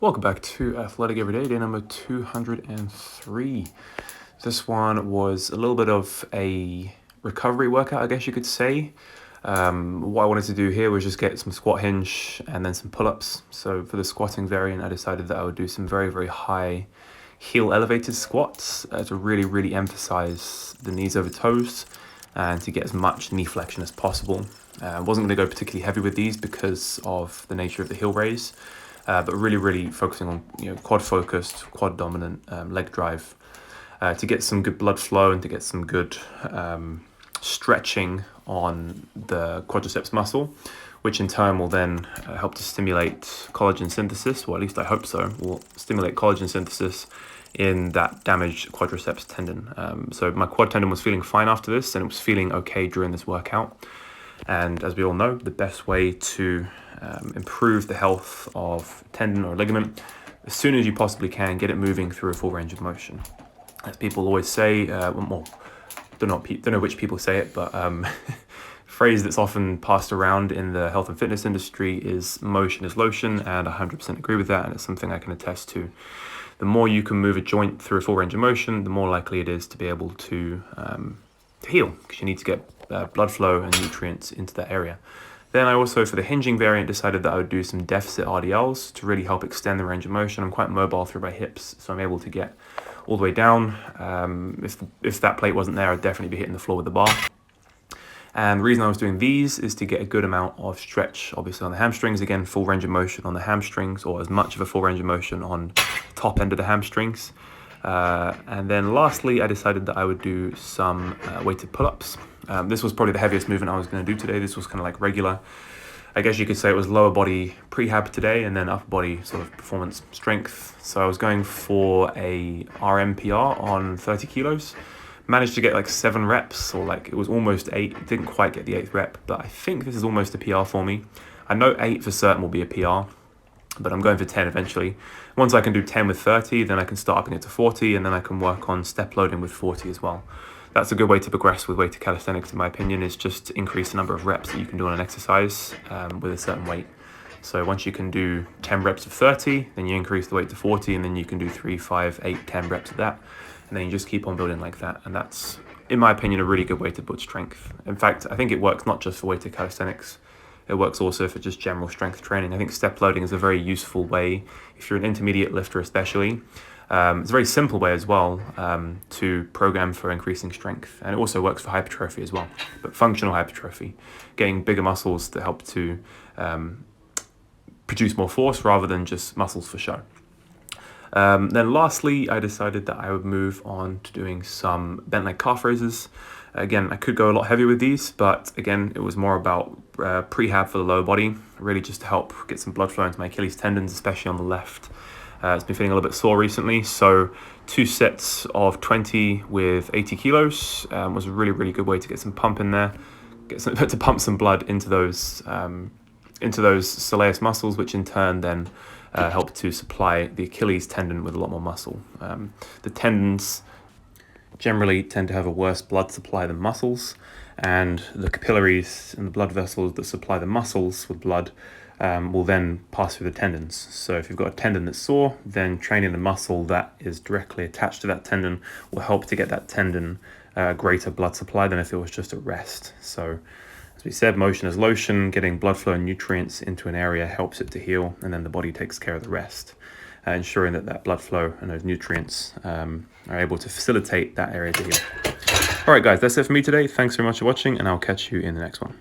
Welcome back to Athletic Everyday, day number 203. This one was a little bit of a recovery workout, I guess you could say. What I wanted to do here was just get some squat hinge and then some pull-ups. So for the squatting variant, I decided that I would do some very, very high heel elevated squats to really emphasize the knees over toes and to get as much knee flexion as possible. I wasn't going to go particularly heavy with these because of the nature of the heel raise. But really focusing on quad focused, quad dominant leg drive to get some good blood flow and to get some good stretching on the quadriceps muscle, which in turn will then help to stimulate collagen synthesis, or at least I hope so, will stimulate collagen synthesis in that damaged quadriceps tendon. So my quad tendon was feeling fine after this, and it was feeling okay during this workout. And as we all know, the best way to improve the health of tendon or ligament, as soon as you possibly can, get it moving through a full range of motion. As people always say, don't know which people say it, but phrase that's often passed around in the health and fitness industry is motion is lotion, and I 100% agree with that, and it's something I can attest to. The more you can move a joint through a full range of motion, the more likely it is to be able to heal, because you need to get blood flow and nutrients into that area. Then I also, for the hinging variant, decided that I would do some deficit RDLs to really help extend the range of motion. I'm quite mobile through my hips, so I'm able to get all the way down. If that plate wasn't there, I'd definitely be hitting the floor with the bar. And the reason I was doing these is to get a good amount of stretch, obviously on the hamstrings. Again, full range of motion on the hamstrings, or as much of a full range of motion on the top end of the hamstrings. And then lastly, I decided that I would do some weighted pull-ups. This was probably the heaviest movement I was going to do today. This was kind of like regular. I guess you could say it was lower body prehab today and then upper body sort of performance strength. So I was going for a ROM PR on 30 kilos. Managed to get like 7 reps, or like it was almost 8. Didn't quite get the 8th rep, but I think this is almost a PR for me. I know 8 for certain will be a PR, but I'm going for 10 eventually. Once I can do 10 with 30, then I can start upping it to 40, and then I can work on step loading with 40 as well. That's a good way to progress with weighted calisthenics, in my opinion, is just to increase the number of reps that you can do on an exercise with a certain weight. So once you can do 10 reps of 30, then you increase the weight to 40, and then you can do 3, 5, 8, 10 reps of that. And then you just keep on building like that. And that's, in my opinion, a really good way to build strength. In fact, I think it works not just for weighted calisthenics. It works also for just general strength training. I think step loading is a very useful way, if you're an intermediate lifter especially. It's a very simple way as well to program for increasing strength. And it also works for hypertrophy as well, but functional hypertrophy, getting bigger muscles to help to produce more force rather than just muscles for show. Then lastly, I decided that I would move on to doing some bent leg calf raises. Again, I could go a lot heavier with these, but again, it was more about prehab for the lower body, really just to help get some blood flow into my Achilles tendons, especially on the left. It's been feeling a little bit sore recently, so 2 sets of 20 with 80 kilos was a really good way to get some pump in there, to pump some blood into those soleus muscles, which in turn then help to supply the Achilles tendon with a lot more muscle. The tendons generally tend to have a worse blood supply than muscles, and the capillaries and the blood vessels that supply the muscles with blood will then pass through the tendons. So if you've got a tendon that's sore, then training the muscle that is directly attached to that tendon will help to get that tendon greater blood supply than if it was just at rest. So as we said, motion is lotion. Getting blood flow and nutrients into an area helps it to heal, and then the body takes care of the rest, ensuring that blood flow and those nutrients are able to facilitate that area to heal. All right, guys, that's it for me today. Thanks very much for watching, and I'll catch you in the next one.